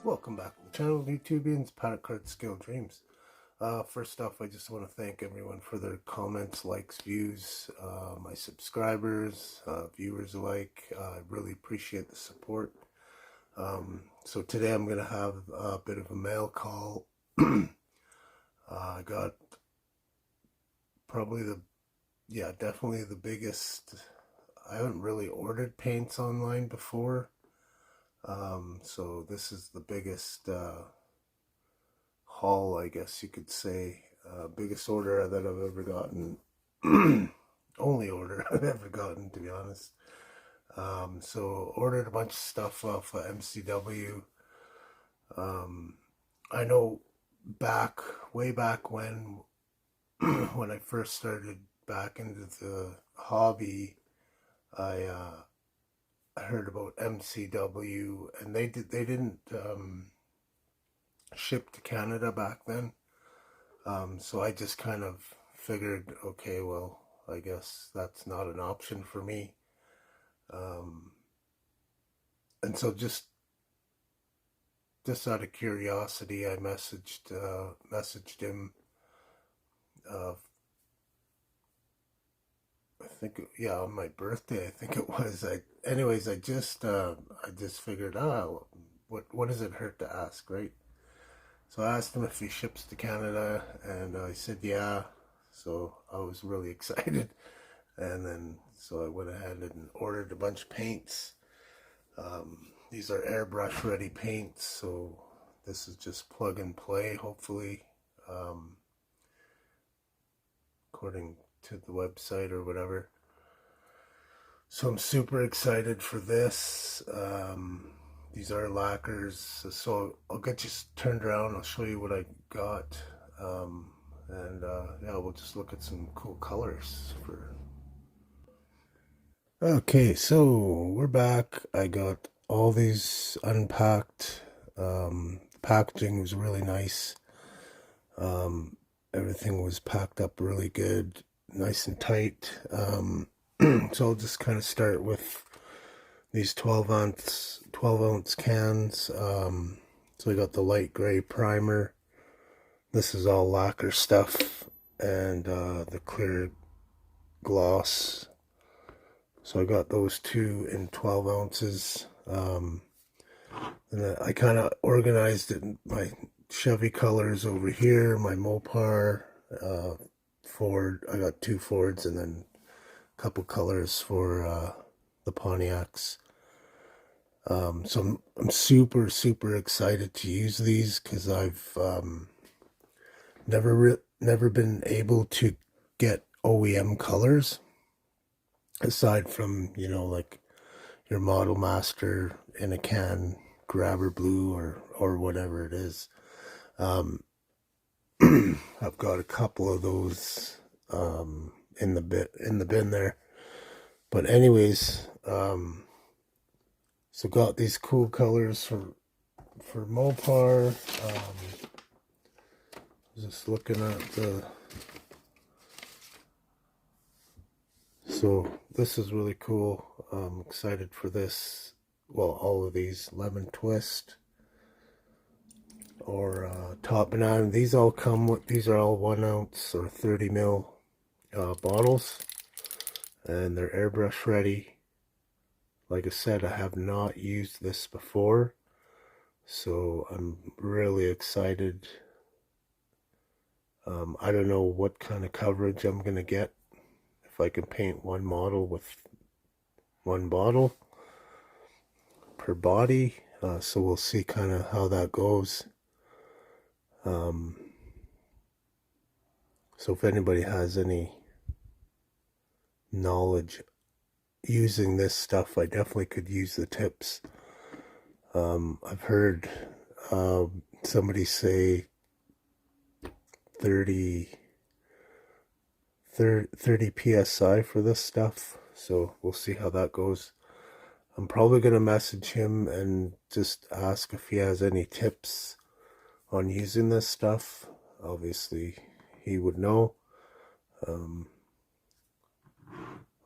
Welcome back to the channel, YouTubians, Paddock Card Skill Dreams. First off, I just want to thank everyone for their comments, likes, views, my subscribers, viewers alike. I really appreciate the support. So today I'm going to have a bit of a mail call. I got probably definitely the biggest. I haven't really ordered paints online before. So this is the biggest haul, I guess you could say, biggest order that I've ever gotten. Only order I've ever gotten, to be honest. So ordered a bunch of stuff off of MCW. I know way back when when I first started back into the hobby, I heard about MCW, and they didn't ship to Canada back then. So I just kind of figured, okay, well, I guess that's not an option for me. And so just out of curiosity, I messaged him. I think, yeah, on my birthday, I think it was. I just figured, what does it hurt to ask, right? So I asked him if he ships to Canada, and he said yeah. So I was really excited, and then so I went ahead and ordered a bunch of paints. These are airbrush ready paints, so this is just plug and play, hopefully, according to the website or whatever. So I'm super excited for this. These are lacquers, so I'll get you turned around. I'll show you what I got, and yeah, we'll just look at some cool colors for. Okay, so we're back. I got all these unpacked. Packaging was really nice. Everything was packed up really good, nice and tight. So I'll just kind of start with these 12 ounce cans. So I got the light gray primer. This is all lacquer stuff, and the clear gloss. So I got those two in 12 ounces. And I kind of organized it in my Chevy colors over here, my Mopar, Ford. I got two Fords, and then a couple colors for the Pontiacs. So I'm super excited to use these, because I've never been able to get OEM colors aside from, you know, like your Model Master in a can grabber blue or whatever it is. I've got a couple of those in the bin there. But anyways, so got these cool colors for Mopar. Just looking at the. So this is really cool. I'm excited for this. Well, all of these lemon twist or top banana. These all come with. These are all 1 ounce or 30 ml bottles, and they're airbrush ready. Like I said, I have not used this before, so I'm really excited. I don't know what kind of coverage I'm going to get if I can paint one model with one bottle per body. So we'll see kind of how that goes. So if anybody has any knowledge using this stuff, I definitely could use the tips. I've heard somebody say 30 30 psi for this stuff, so we'll see how that goes. I'm probably going to message him and just ask if he has any tips on using this stuff. Obviously he would know.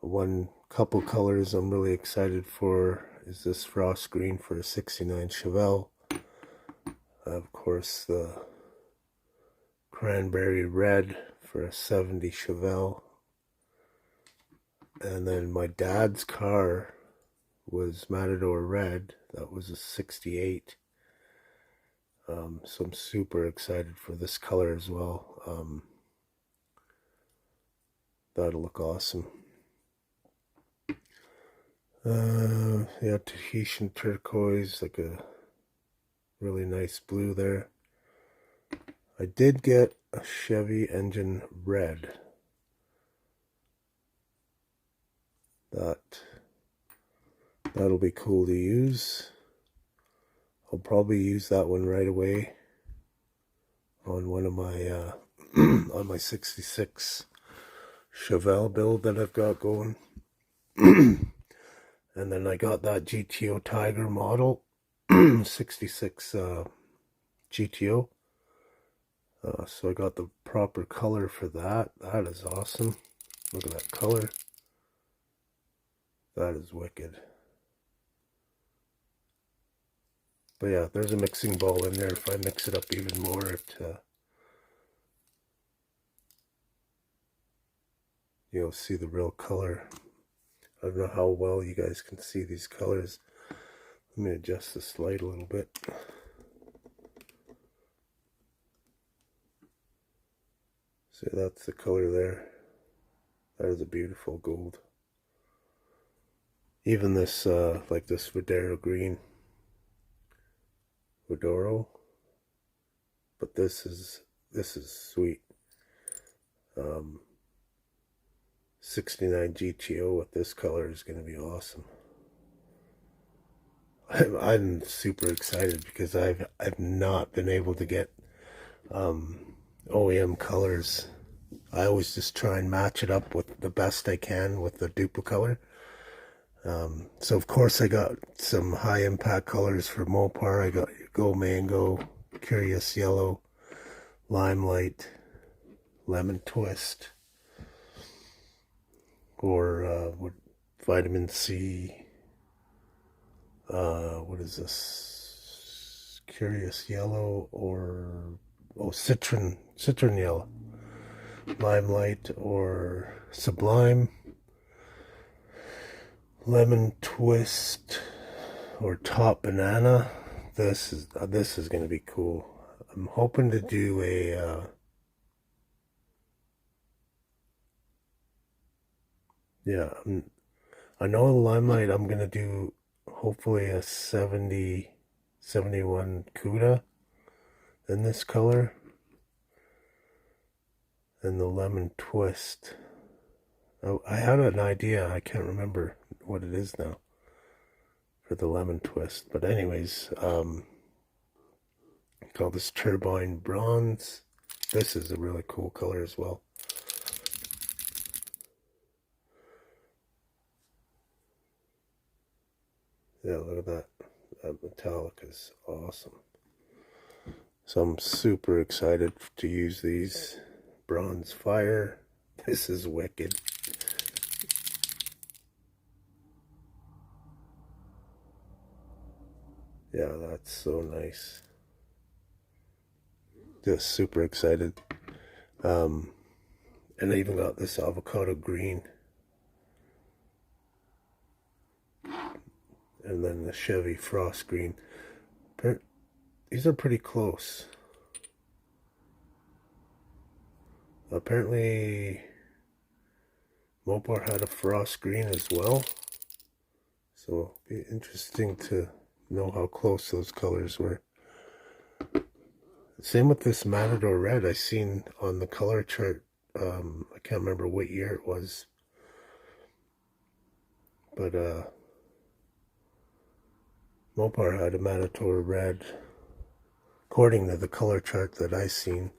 One couple colors I'm really excited for is this frost green for a 69 Chevelle. Of course, the cranberry red for a 70 Chevelle. And then my dad's car was Matador red. That was a 68. So I'm super excited for this color as well. That'll look awesome. Yeah, Tahitian turquoise, like a really nice blue there. I did get a Chevy engine red. That'll be cool to use. I'll probably use that one right away on one of my on my 66 Chevelle build that I've got going. And then I got that GTO Tiger model 66 GTO. So I got the proper color for that. That is awesome. Look at that color. That is wicked. But yeah, there's a mixing bowl in there. If I mix it up even more, you'll see the real color. I don't know how well you guys can see these colors. Let me adjust this light a little bit. See, that's the color there. That is a beautiful gold. Even this, like this Videro green. Vidoro. But this is sweet. 69 GTO with this color is going to be awesome. I'm super excited because I've not been able to get OEM colors. I always just try and match it up with the best I can with the Duplicolor. So of course I got some high impact colors for Mopar. I got Go Mango, Curious Yellow, Limelight, Lemon Twist, or Vitamin C. What is this? Curious Yellow, or Citron Yellow, Limelight, or Sublime, Lemon Twist, or Top Banana. This is going to be cool. I'm hoping to do a yeah, I know the Limelight I'm going to do hopefully a 71 Cuda in this color, and the Lemon Twist. Oh, I had an idea, I can't remember what it is now for the Lemon Twist, but anyways, call this Turbine Bronze. This is a really cool color as well. Yeah, look at that. That metallic is awesome. So I'm super excited to use these. Bronze Fire. This is wicked. Yeah, that's so nice. Just super excited. And I even got this avocado green. And then the Chevy Frost green. These are pretty close. Apparently Mopar had a Frost green as well. So it'll be interesting to know how close those colors were. Same with this Matador red I seen on the color chart. I can't remember what year it was. But Mopar had a Matador red, according to the color chart that I seen.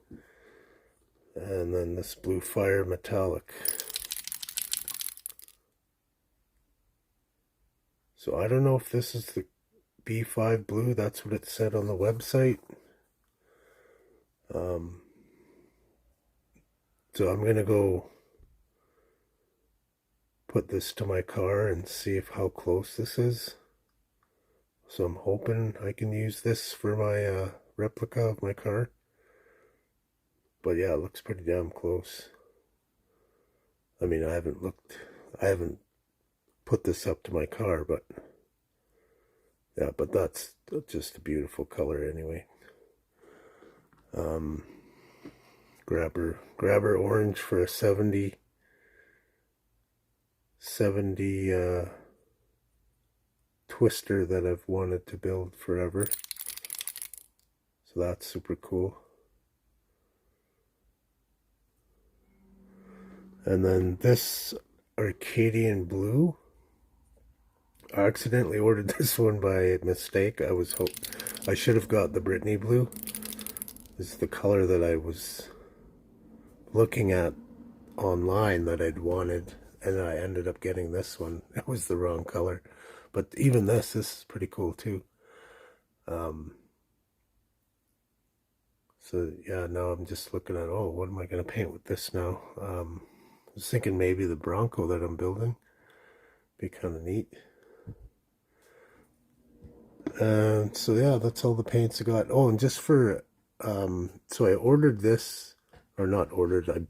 And then this Blue Fire Metallic. So I don't know if this is the B5 blue. That's what it said on the website. So I'm gonna go put this to my car and see if how close this is. So I'm hoping I can use this for my replica of my car. But yeah, it looks pretty damn close. I mean, I haven't put this up to my car, but yeah, but that's just a beautiful color anyway. Grabber orange for a 70 twister that I've wanted to build forever. So that's super cool. And then this Arcadian blue, I accidentally ordered this one by mistake. I should have got the Brittany blue. This is the color that I was looking at online that I'd wanted, and I ended up getting this one. It was the wrong color. But even this is pretty cool too. So yeah, now I'm just looking at, oh, what am I going to paint with this now? I was thinking maybe the Bronco that I'm building. Be kind of neat. And so yeah, that's all the paints I got. Oh, and just for, so I ordered this, or not ordered,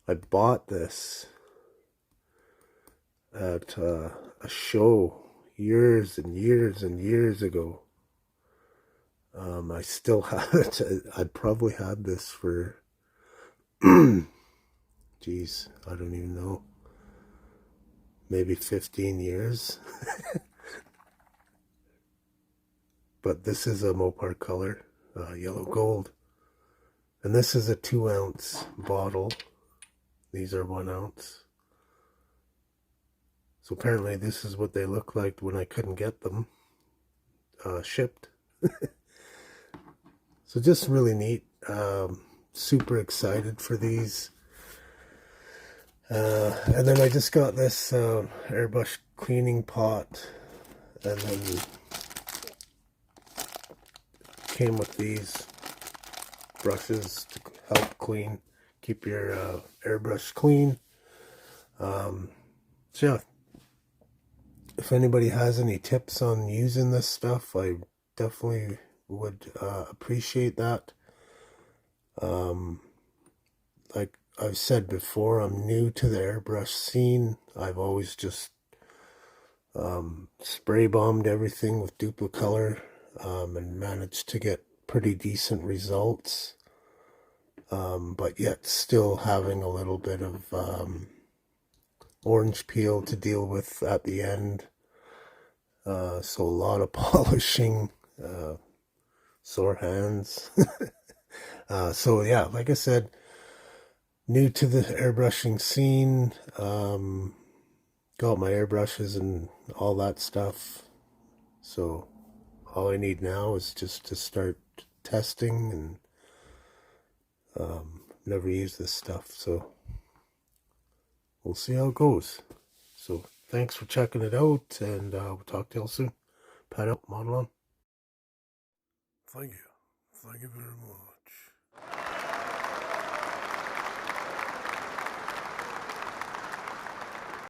I bought this at a show years and years and years ago. I still have it. I probably had this for, geez, I don't even know, maybe 15 years. But this is a Mopar color, yellow gold. And this is a 2-ounce bottle. These are 1 ounce. So apparently this is what they look like when I couldn't get them shipped. So just really neat. Super excited for these. And then I just got this airbrush cleaning pot, and then came with these brushes to help keep your airbrush clean. So yeah, if anybody has any tips on using this stuff, I definitely would appreciate that. Like I've said before, I'm new to the airbrush scene. I've always just spray bombed everything with Duplicolor and managed to get pretty decent results, but yet still having a little bit of orange peel to deal with at the end. So a lot of polishing, sore hands. So yeah, like I said, new to the airbrushing scene. Got my airbrushes and all that stuff. So all I need now is just to start testing, and never used this stuff. So we'll see how it goes. So thanks for checking it out, and we'll talk to you all soon. Pad out, model on. Thank you. Thank you very much.